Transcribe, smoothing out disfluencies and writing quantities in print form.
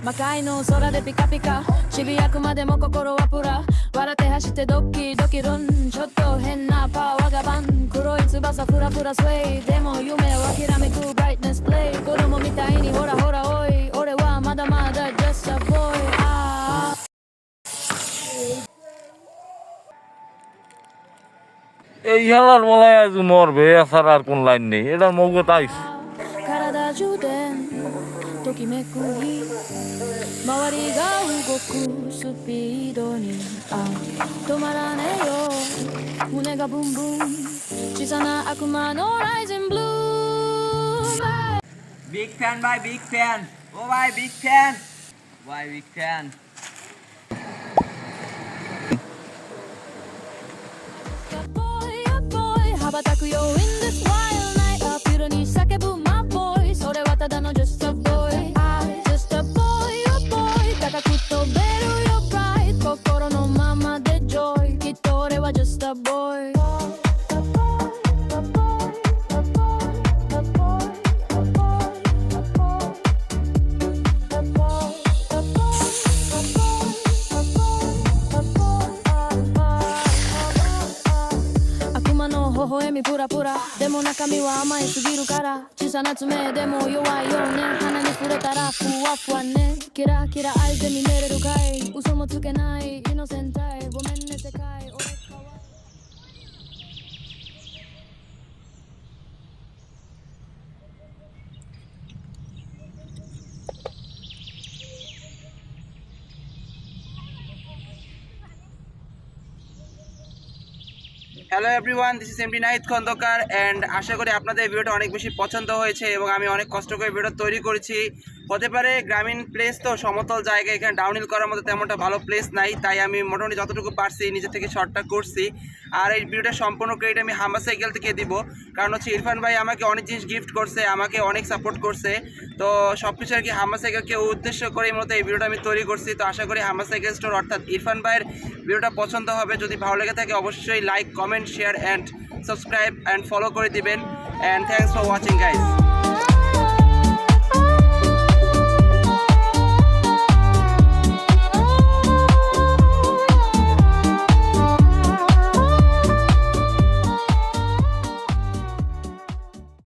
魔界の空でピカピカ渋谷区までも心はプラ笑って走ってドッキドキルンちょっと変なパワーがバン黒い翼フラフラスウェイでも夢はきらめくブライトネスプレイ子供みたいにほらほらおい俺はまだまだ just a boy এই হেলার বলায় আজ মরবে এছাড়া আর কোন লাইন নেই এটার মৌকে তাইস 体中でときめく日周りが動くスピードに止まらねえよ胸がブンブン小さな悪魔のライジンブルー Big fan by big fan. Oh why big fan? Why big fan? boy 羽ばたくよ in this wild night アピールに叫ぶ my boy それはただの just a boy just a boy 高く飛べるよ pride 心のままで joy きっと俺は just a boy悪魔の微笑みプラプラでも中身は甘いすぎるから小さな爪でも弱いよね鼻に触れたらふわふわねキラキラアイで見れるかい嘘もつけないイノセンタイごめんね世界俺かわい hello everyone, this is MD Nahid Khandakar অ্যান্ড আশা করি আপনাদের এই ভিডিওটা অনেক বেশি পছন্দ হয়েছে এবং আমি অনেক কষ্ট করে ভিডিও তৈরি করেছি। হতে পারে গ্রামীণ প্লেস তো সমতল জায়গা, এখানে ডাউনহিল করার মতো তেমনটা ভালো প্লেস নাই, তাই আমি মোটামুটি যতটুকু পারছি নিজে থেকে শর্টটা করছি। আর এই ভিডিওটা সম্পূর্ণ ক্রেডিট আমি হাম্বা সাইকেল থেকে দিব, কারণ হচ্ছে ইরফান ভাই আমাকে অনেক জিনিস গিফট করছে, আমাকে অনেক সাপোর্ট করছে। তো সব কিছু আর কি হাম্বা সাইকেলকে উদ্দেশ্য করে মতো এই ভিডিওটা আমি তৈরি করছি। তো আশা করি হাম্বা সাইকেল স্টোর অর্থাৎ ইরফান ভাইয়ের ভিডিওটা পছন্দ হবে। যদি ভালো লেগে থাকে অবশ্যই like, comment, share and subscribe and follow করে দিবেন। And thanks for watching guys.